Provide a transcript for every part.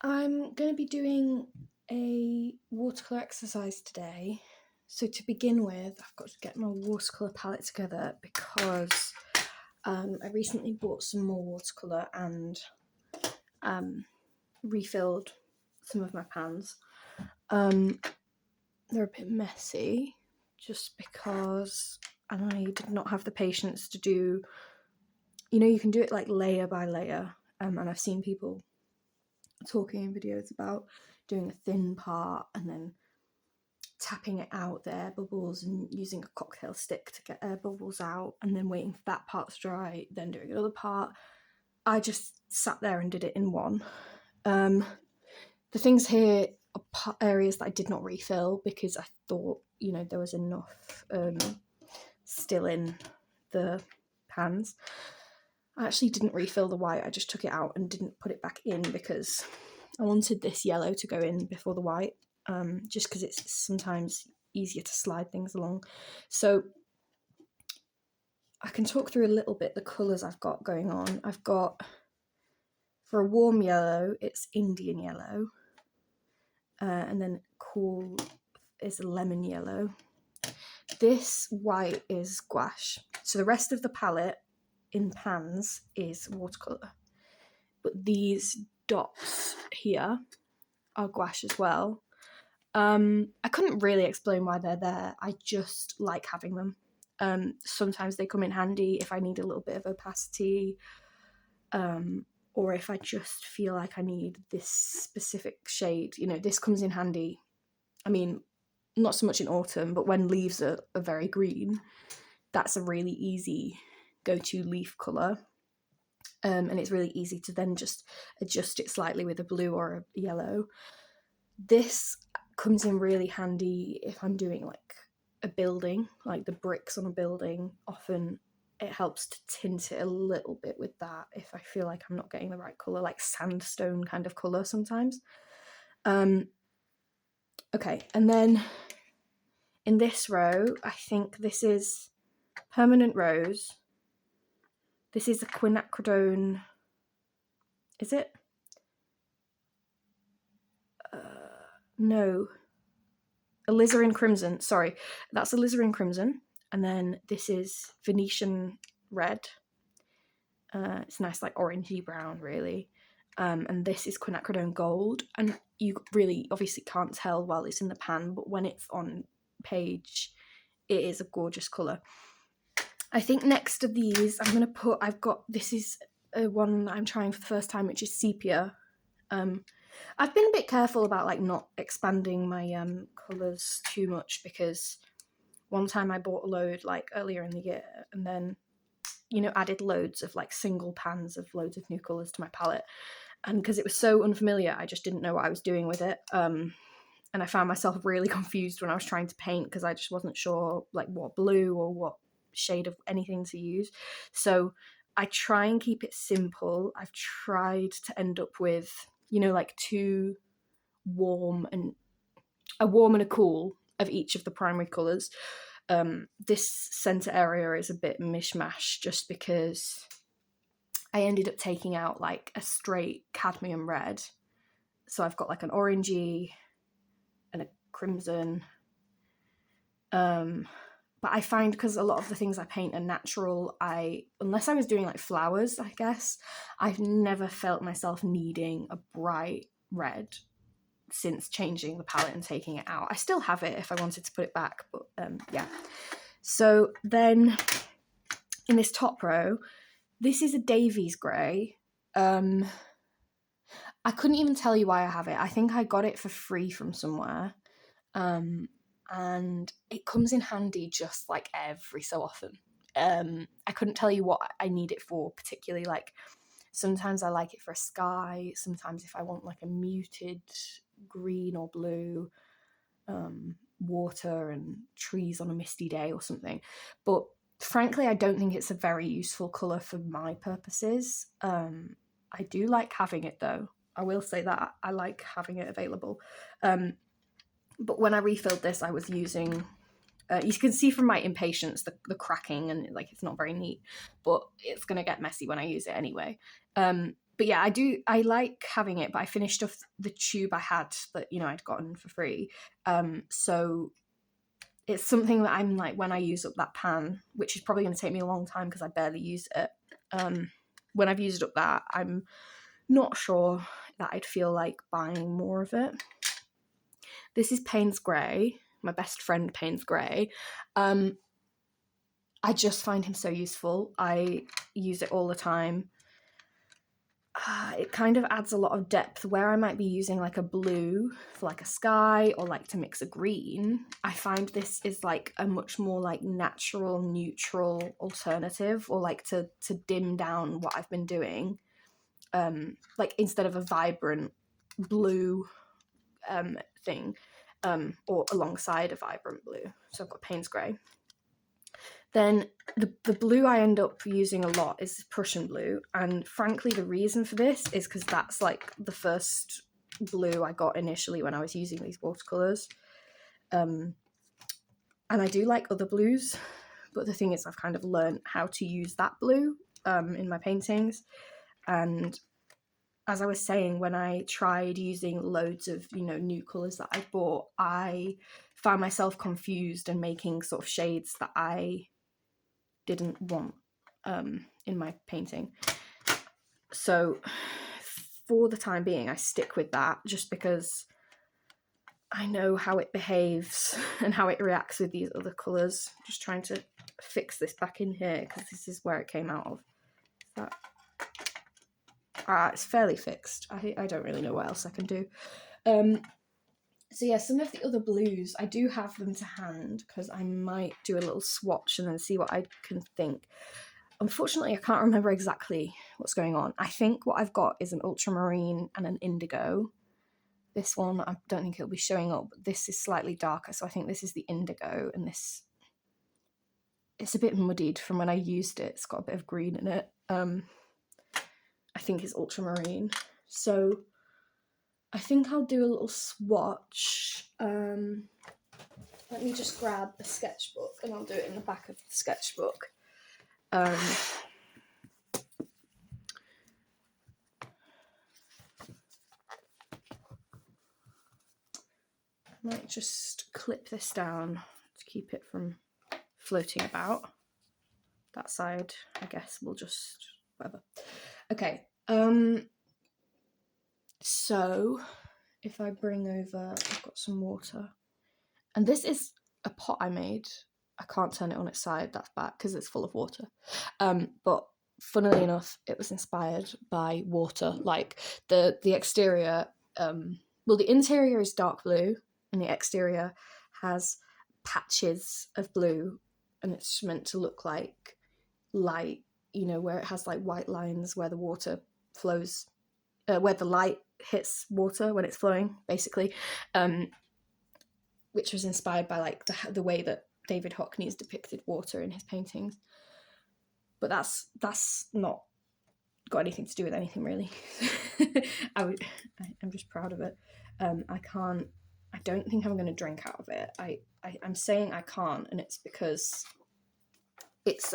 I'm going to be doing a watercolour exercise today. So to begin with, I've got to get my watercolour palette together because I recently bought some more watercolour and refilled some of my pans. They're a bit messy just because I did not have the patience to do, you can do it like layer by layer. And I've seen people talking in videos about doing a thin part and then tapping it out, the air bubbles, and using a cocktail stick to get air bubbles out, and then waiting for that part to dry, then doing another part. I just sat there and did it in one. The things here are areas that I did not refill because I thought, there was enough still in the pans. I actually didn't refill the white, I just took it out and didn't put it back in because I wanted this yellow to go in before the white, just because it's sometimes easier to slide things along. So I can talk through a little bit the colours I've got going on. I've got, for a warm yellow, it's Indian yellow, and then cool is lemon yellow. This white is gouache. So the rest of the palette in pans is watercolour. But these dots here are gouache as well. I couldn't really explain why they're there. I just like having them. Sometimes they come in handy if I need a little bit of opacity, or if I just feel like I need this specific shade. This comes in handy. I mean, not so much in autumn, but when leaves are very green, that's a really easy go-to leaf colour. And it's really easy to then just adjust it slightly with a blue or a yellow. This comes in really handy if I'm doing like a building, like the bricks on a building. Often it helps to tint it a little bit with that if I feel like I'm not getting the right colour, like sandstone kind of colour sometimes. Okay, and then in this row, I think this is Permanent Rose. This is a quinacridone. Is it? No. Alizarin Crimson. Sorry, that's Alizarin Crimson. And then this is Venetian Red. It's nice, like orangey brown, really. And this is quinacridone Gold. And you really obviously can't tell while it's in the pan, but when it's on page, it is a gorgeous colour. I think next to these, this is one I'm trying for the first time, which is Sepia. I've been a bit careful about like not expanding my colours too much because one time I bought a load like earlier in the year and then, added loads of like single pans of loads of new colours to my palette. And because it was so unfamiliar, I just didn't know what I was doing with it. And I found myself really confused when I was trying to paint because I just wasn't sure like what blue or what shade of anything to use. So I try and keep it simple. I've tried to end up with, like two warm and a cool of each of the primary colours. This centre area is a bit mishmash just because I ended up taking out like a straight cadmium red. So I've got like an orangey and a crimson. But I find because a lot of the things I paint are natural, unless I was doing like flowers, I guess, I've never felt myself needing a bright red since changing the palette and taking it out. I still have it if I wanted to put it back, but yeah. So then in this top row, this is a Davies grey. I couldn't even tell you why I have it. I think I got it for free from somewhere. And it comes in handy just like every so often. I couldn't tell you what I need it for particularly. Like sometimes I like it for a sky, sometimes if I want like a muted green or blue, water and trees on a misty day or something. But frankly, I don't think it's a very useful colour for my purposes. I do like having it though. I will say that I like having it available. But when I refilled this, I was using, you can see from my impatience the cracking and like it's not very neat, but it's going to get messy when I use it anyway. But yeah, I like having it, but I finished off the tube I had that, you know, I'd gotten for free. So it's something that I'm like, when I use up that pan, which is probably going to take me a long time because I barely use it, when I've used up that, I'm not sure that I'd feel like buying more of it. This is Payne's Grey, my best friend Payne's Grey. I just find him so useful. I use it all the time. It kind of adds a lot of depth where I might be using like a blue for like a sky or like to mix a green. I find this is like a much more like natural, neutral alternative, or like to dim down what I've been doing. Like instead of a vibrant blue thing, or alongside a vibrant blue. So I've got Payne's Grey. Then the blue I end up using a lot is Prussian blue, and frankly the reason for this is because that's like the first blue I got initially when I was using these watercolours. And I do like other blues, but the thing is I've kind of learned how to use that blue in my paintings. And as I was saying, when I tried using loads of, you know, new colours that I bought, I found myself confused and making sort of shades that I didn't want in my painting. So for the time being, I stick with that just because I know how it behaves and how it reacts with these other colours. Just trying to fix this back in here because this is where it came out of. It's fairly fixed. I don't really know what else I can do. So yeah, some of the other blues, I do have them to hand because I might do a little swatch and then see what I can think. Unfortunately, I can't remember exactly what's going on. I think what I've got is an ultramarine and an indigo. This one, I don't think it'll be showing up, but this is slightly darker, so I think this is the indigo, and this, it's a bit muddied from when I used it. It's got a bit of green in it. I think it's ultramarine. So I think I'll do a little swatch. Let me just grab a sketchbook and I'll do it in the back of the sketchbook. I might just clip this down to keep it from floating about. That side, I guess, we'll just, whatever. Okay, so if I bring over, I've got some water. And this is a pot I made. I can't turn it on its side, that's bad, because it's full of water. But funnily enough, it was inspired by water. Like the exterior, well, the interior is dark blue, and the exterior has patches of blue, and it's meant to look like light, you know, where it has like white lines where the water flows, where the light hits water when it's flowing, basically, which was inspired by like the way that David Hockney's depicted water in his paintings. But that's not got anything to do with anything really. I'm just proud of it. I don't think I'm going to drink out of it. I'm saying I can't, and it's because it's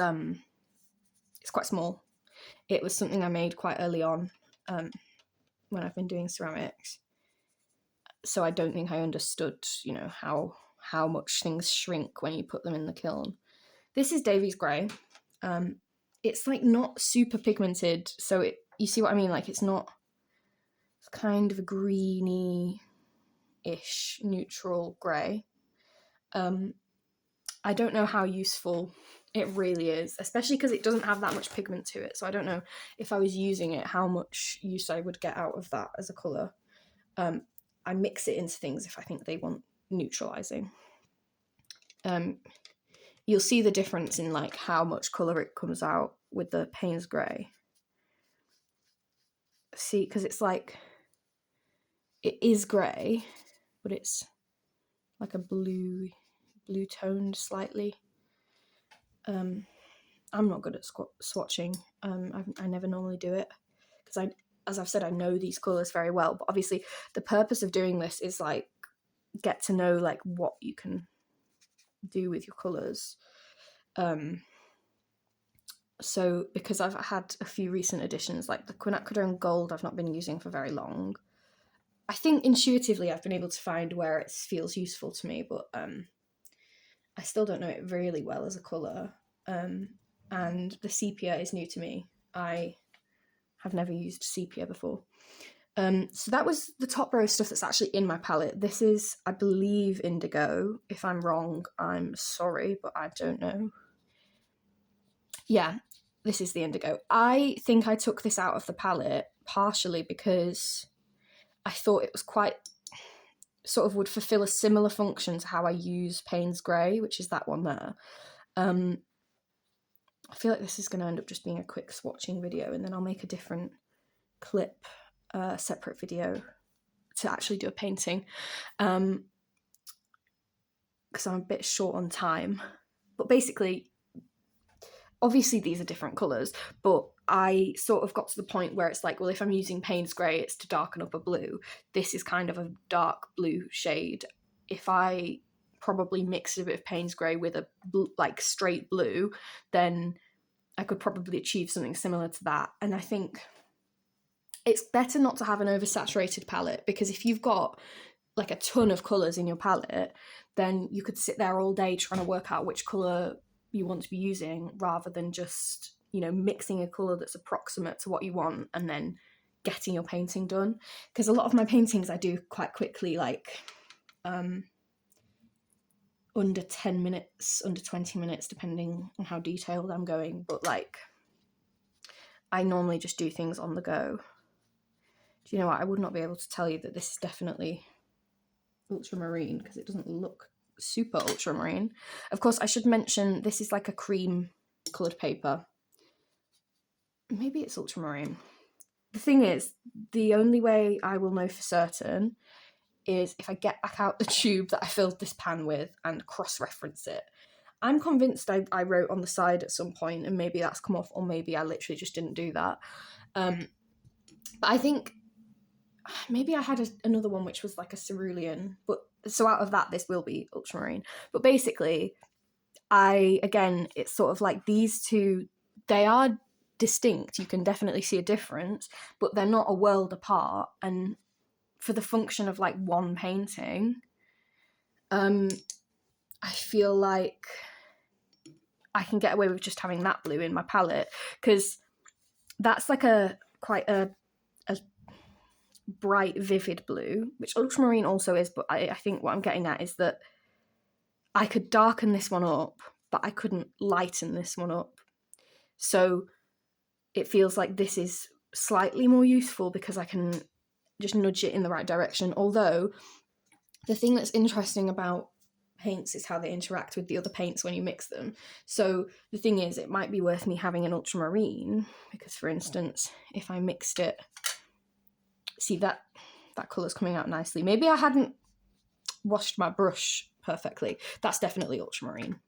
quite small. It was something I made quite early on when I've been doing ceramics. So I don't think I understood, you know, how much things shrink when you put them in the kiln. This is Davy's Grey. It's like not super pigmented, so you see what I mean? Like it's kind of a greeny-ish neutral grey. I don't know how useful it really is, especially because it doesn't have that much pigment to it. So I don't know if I was using it, how much use I would get out of that as a colour. I mix it into things if I think they want neutralising. You'll see the difference in like how much colour it comes out with the Payne's Grey. See, because it's like, it is grey, but it's like a blue toned slightly. I'm not good at swatching. I never normally do it because as I've said, I know these colours very well, but obviously the purpose of doing this is like get to know like what you can do with your colours. So because I've had a few recent additions, like the quinacridone gold I've not been using for very long, I think intuitively I've been able to find where it feels useful to me, but I still don't know it really well as a colour. And the sepia is new to me. I have never used sepia before. So that was the top row of stuff that's actually in my palette. This is, I believe, indigo. If I'm wrong, I'm sorry, but I don't know. Yeah, this is the indigo. I think I took this out of the palette partially because I thought it was quite, sort of would fulfill a similar function to how I use Payne's Grey, which is that one there. I feel like this is going to end up just being a quick swatching video, and then I'll make a different clip, separate video to actually do a painting, because I'm a bit short on time. But basically, obviously these are different colours, but I sort of got to the point where it's like, well, if I'm using Payne's Grey, it's to darken up a blue. This is kind of a dark blue shade. If I probably mixed a bit of Payne's Grey with a like straight blue, then I could probably achieve something similar to that. And I think it's better not to have an oversaturated palette, because if you've got like a ton of colours in your palette, then you could sit there all day trying to work out which colour you want to be using, rather than just, you know, mixing a colour that's approximate to what you want and then getting your painting done. Because a lot of my paintings I do quite quickly, like under 10 minutes, under 20 minutes, depending on how detailed I'm going. But like, I normally just do things on the go. Do you know what? I would not be able to tell you that this is definitely ultramarine because it doesn't look super ultramarine. Of course, I should mention this is like a cream coloured paper. Maybe it's ultramarine. The thing is, the only way I will know for certain is if I get back out the tube that I filled this pan with and cross-reference it. I'm convinced I wrote on the side at some point, and maybe that's come off, or maybe I literally just didn't do that. But I think maybe I had another one which was like a cerulean, but so out of that this will be ultramarine. But basically, it's sort of like these two, they are distinct, you can definitely see a difference, but they're not a world apart. And for the function of like one painting, I feel like I can get away with just having that blue in my palette, because that's like a quite a bright, vivid blue, which ultramarine also is. But I think what I'm getting at is that I could darken this one up, but I couldn't lighten this one up. So it feels like this is slightly more useful because I can just nudge it in the right direction. Although the thing that's interesting about paints is how they interact with the other paints when you mix them. So the thing is, it might be worth me having an ultramarine, because for instance, if I mixed it, see that colour's coming out nicely. Maybe I hadn't washed my brush perfectly. That's definitely ultramarine.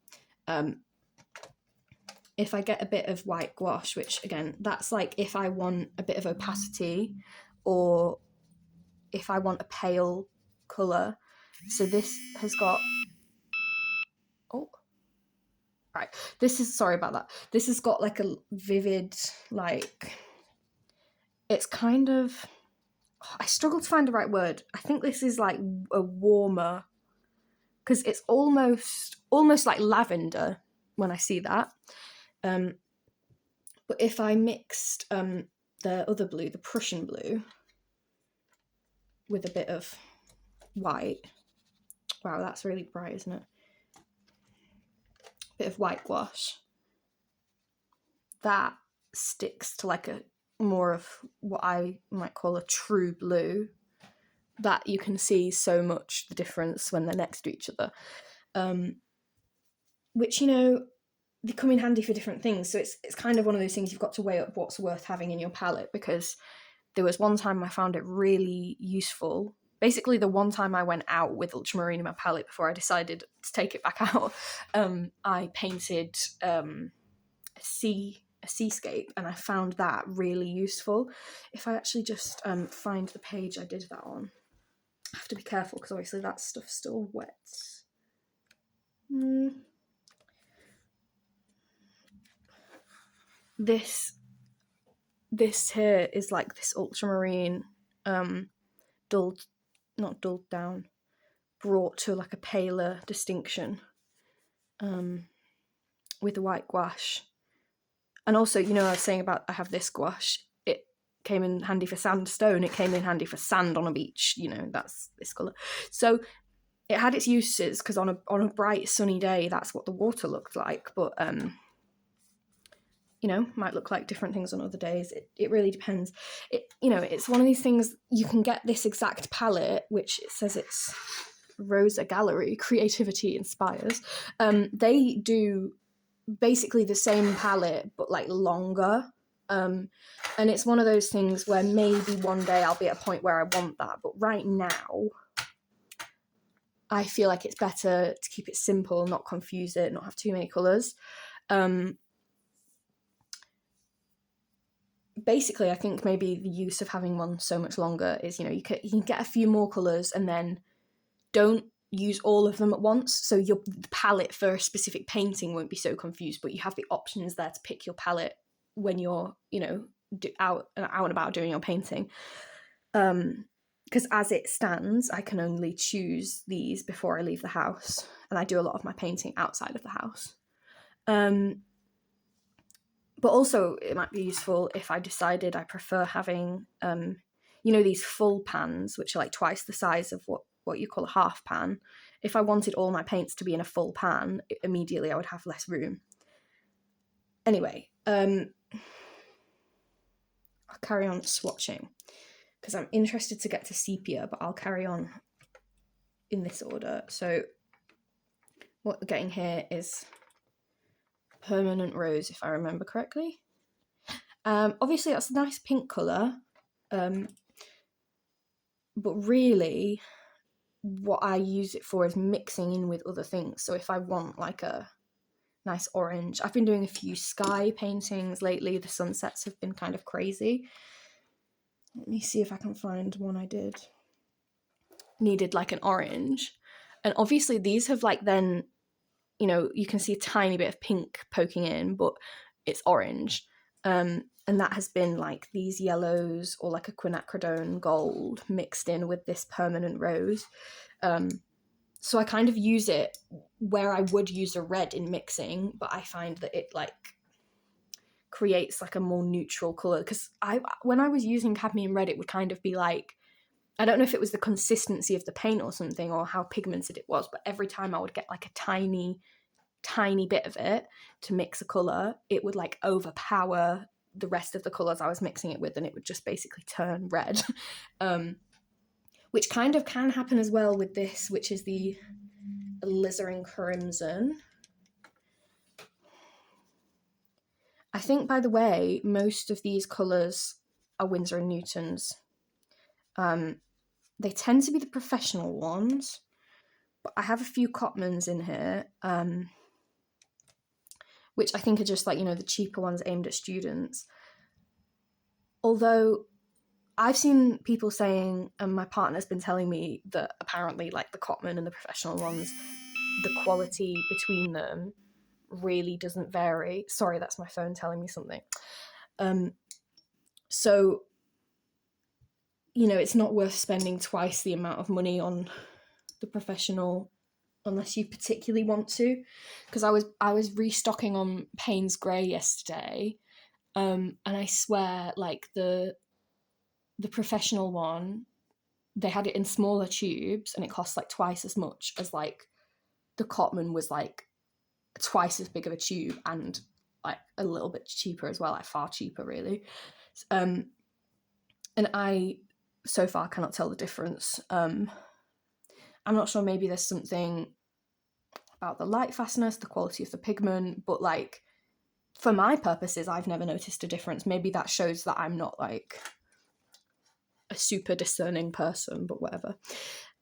If I get a bit of white gouache, which again, that's like if I want a bit of opacity, or if I want a pale colour. So this has got, oh, right. This is, sorry about that. This has got like a vivid, like, it's kind of, I struggle to find the right word. I think this is like a warmer, because it's almost like lavender when I see that. But if I mixed the other blue, the Prussian blue, with a bit of white, wow, that's really bright, isn't it? Bit of white gouache, that sticks to like a more of what I might call a true blue, that you can see so much the difference when they're next to each other, which, you know, they come in handy for different things. So it's kind of one of those things you've got to weigh up what's worth having in your palette, because there was one time I found it really useful. Basically, the one time I went out with ultramarine in my palette before I decided to take it back out, I painted a seascape, and I found that really useful. If I actually just find the page I did that on, I have to be careful because obviously that stuff's still wet. this here is like this ultramarine, dulled, not dulled down, brought to like a paler distinction, with the white gouache. And also, you know, I was saying about I have this gouache. It came in handy for sandstone. It came in handy for sand on a beach. You know, that's this colour. So it had its uses, because on a bright sunny day, that's what the water looked like. But you know, might look like different things on other days. It really depends. You know, it's one of these things. You can get this exact palette, which it says it's Rosa Gallery, Creativity Inspires. They do basically the same palette but like longer, and it's one of those things where maybe one day I'll be at a point where I want that, but right now I feel like it's better to keep it simple, not confuse it, not have too many colours. Basically I think maybe the use of having one so much longer is, you know, you can get a few more colours and then don't use all of them at once, so your palette for a specific painting won't be so confused, but you have the options there to pick your palette when you're, you know, out and about doing your painting. Because as it stands, I can only choose these before I leave the house, and I do a lot of my painting outside of the house. But also it might be useful if I decided I prefer having, you know, these full pans, which are like twice the size of what you call a half pan. If I wanted all my paints to be in a full pan, immediately I would have less room. Anyway, I'll carry on swatching because I'm interested to get to sepia, but I'll carry on in this order. So what we're getting here is Permanent Rose, if I remember correctly. Obviously that's a nice pink colour, but really what I use it for is mixing in with other things. So if I want like a nice orange, I've been doing a few sky paintings lately. The sunsets have been kind of crazy. Let me see if I can find one I did. Needed like an orange. And obviously these have like then, you know, you can see a tiny bit of pink poking in, but it's orange. And that has been like these yellows or like a quinacridone gold mixed in with this Permanent Rose. So I kind of use it where I would use a red in mixing, but I find that it like creates like a more neutral colour. Because when I was using cadmium red, it would kind of be like, I don't know if it was the consistency of the paint or something or how pigmented it was, but every time I would get like a tiny bit of it to mix a colour, it would like overpower the rest of the colours I was mixing it with, and it would just basically turn red. Which kind of can happen as well with this, which is the alizarin crimson. I think, by the way, most of these colours are Windsor and Newtons. They tend to be the professional ones, but I have a few Cotmans in here, which I think are just like, you know, the cheaper ones aimed at students. Although I've seen people saying, and my partner's been telling me, that apparently like the Cotman and the professional ones, the quality between them really doesn't vary. Sorry, that's my phone telling me something. So, you know, it's not worth spending twice the amount of money on the professional unless you particularly want to. Because I was restocking on Payne's Grey yesterday, and I swear, like the professional one, they had it in smaller tubes and it cost like twice as much as like the Cotman was like twice as big of a tube and like a little bit cheaper as well, like far cheaper really. And I so far cannot tell the difference. I'm not sure, maybe there's something about the light fastness, the quality of the pigment, but like for my purposes I've never noticed a difference. Maybe that shows that I'm not like a super discerning person, but whatever.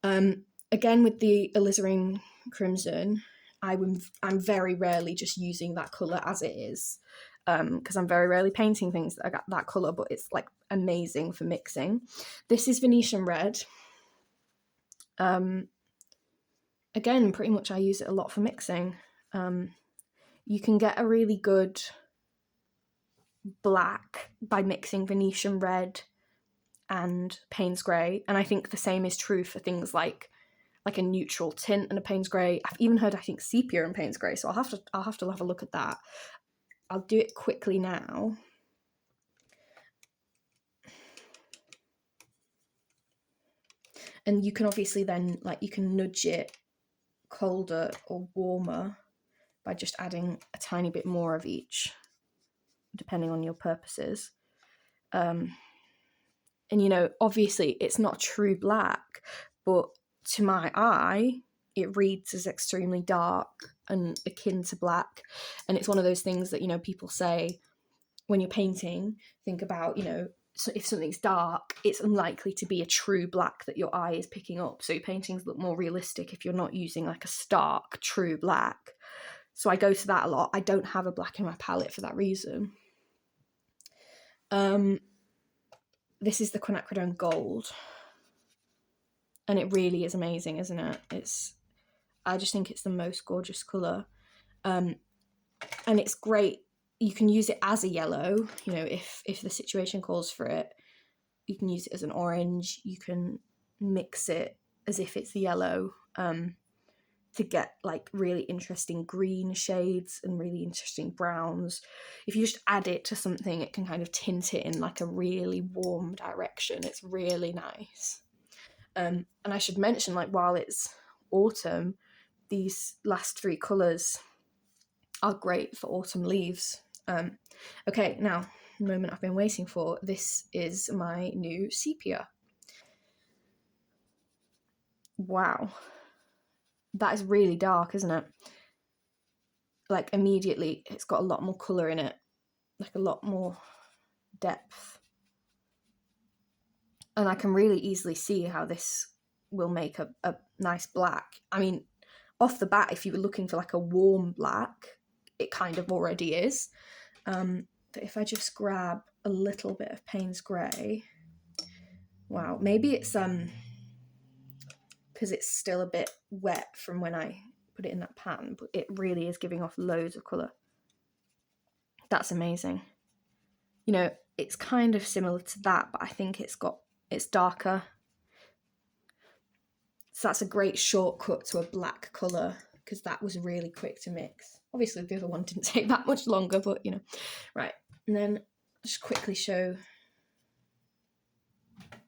Again, with the alizarin crimson, I'm very rarely just using that colour as it is, because I'm very rarely painting things that got that colour, but it's like amazing for mixing. This is Venetian red. Again, pretty much I use it a lot for mixing. You can get a really good black by mixing Venetian red and Payne's grey, and I think the same is true for things like a neutral tint and a Payne's grey. I've even heard, I think, sepia and Payne's grey, so I'll have to have a look at that. I'll do it quickly now. And you can obviously then, like, you can nudge it colder or warmer by just adding a tiny bit more of each, depending on your purposes. And, you know, obviously it's not true black, but to my eye, it reads as extremely dark and akin to black. And it's one of those things that, you know, people say when you're painting, think about, you know, so if something's dark, it's unlikely to be a true black that your eye is picking up. So your paintings look more realistic if you're not using like a stark, true black. So I go to that a lot. I don't have a black in my palette for that reason. This is the quinacridone gold. And it really is amazing, isn't it? I just think it's the most gorgeous colour. And it's great. You can use it as a yellow, you know, if the situation calls for it. You can use it as an orange. You can mix it as if it's yellow to get like really interesting green shades and really interesting browns. If you just add it to something, it can kind of tint it in like a really warm direction. It's really nice. And I should mention, like, while it's autumn, these last three colours are great for autumn leaves. Okay, now, the moment I've been waiting for. This is my new sepia. Wow. That is really dark, isn't it? Like, immediately, it's got a lot more colour in it. Like, a lot more depth. And I can really easily see how this will make a nice black. I mean, off the bat, if you were looking for like a warm black, it kind of already is. But if I just grab a little bit of Payne's grey, wow, maybe it's because it's still a bit wet from when I put it in that pan, but it really is giving off loads of colour. That's amazing. You know, it's kind of similar to that, but I think it's darker. So that's a great shortcut to a black colour, because that was really quick to mix. Obviously the other one didn't take that much longer, but you know. Right, and then just quickly show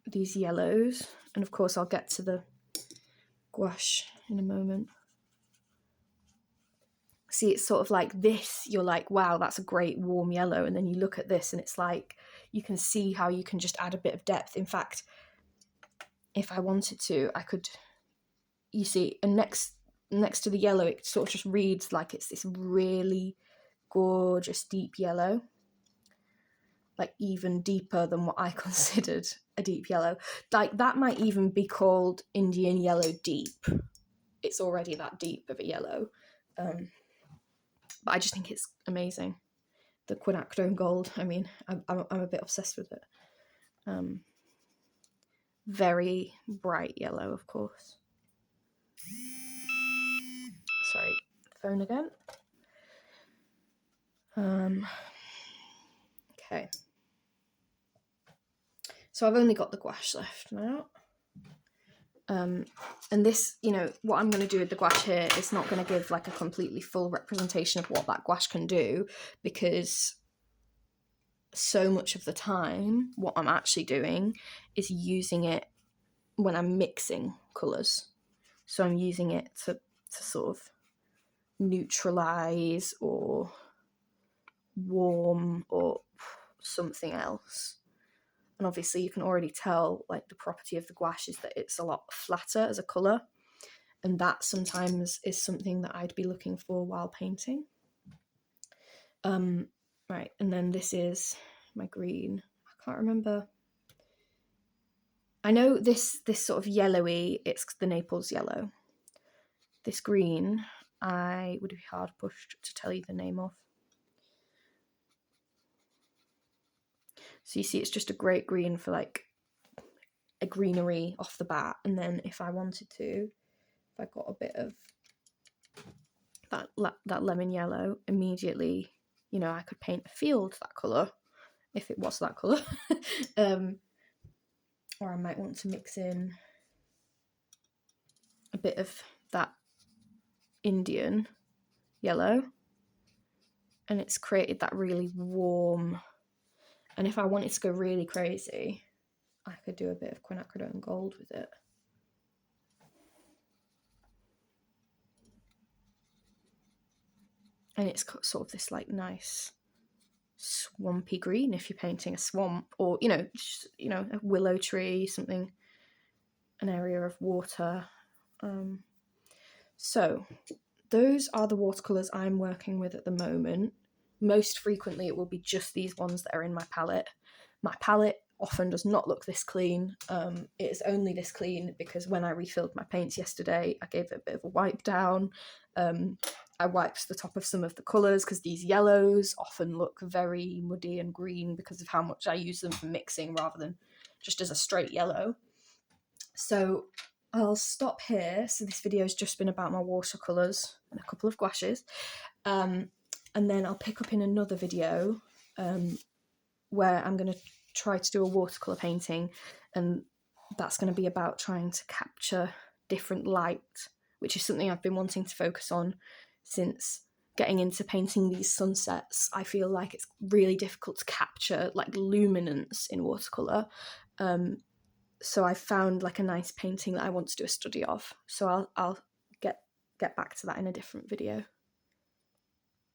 these yellows, and of course I'll get to the gouache in a moment. See, it's sort of like this, you're like, wow, that's a great warm yellow, and then you look at this and it's like, you can see how you can just add a bit of depth. In fact, if I wanted to, I could, you see, and next to the yellow, it sort of just reads like it's this really gorgeous deep yellow, like even deeper than what I considered a deep yellow. Like, that might even be called Indian yellow deep. It's already that deep of a yellow. But I just think it's amazing. The quinacridone gold, I mean, I'm a bit obsessed with it. Very bright yellow, of course. Sorry, phone again. Okay. So I've only got the gouache left now. And this, you know, what I'm going to do with the gouache here is not going to give like a completely full representation of what that gouache can do, because so much of the time what I'm actually doing is using it when I'm mixing colours. So I'm using it to sort of neutralise or warm or something else. And obviously you can already tell, like, the property of the gouache is that it's a lot flatter as a colour, and that sometimes is something that I'd be looking for while painting. Right, and then this is my green. I can't remember. I know this sort of yellowy, it's the Naples yellow. This green, I would be hard pushed to tell you the name of. So you see, it's just a great green for like a greenery off the bat. And then if I wanted to, if I got a bit of that lemon yellow, immediately, you know, I could paint a field that colour. if it was that colour. Or I might want to mix in a bit of that Indian yellow, and it's created that really warm, and if I wanted to go really crazy, I could do a bit of quinacridone gold with it. And it's got sort of this like nice swampy green if you're painting a swamp, or just, a willow tree, something, an area of water. So those are the watercolours I'm working with at the moment. Most frequently it will be just these ones that are in my palette. My palette often does not look this clean. It is only this clean because when I refilled my paints yesterday, I gave it a bit of a wipe down. I wiped the top of some of the colours because these yellows often look very muddy and green because of how much I use them for mixing rather than just as a straight yellow. So I'll stop here. So this video has just been about my watercolours and a couple of gouaches. And then I'll pick up in another video where I'm going to try to do a watercolour painting, and that's going to be about trying to capture different light, which is something I've been wanting to focus on since getting into painting these sunsets. I feel like it's really difficult to capture like luminance in watercolour. So I found like a nice painting that I want to do a study of. So I'll get back to that in a different video.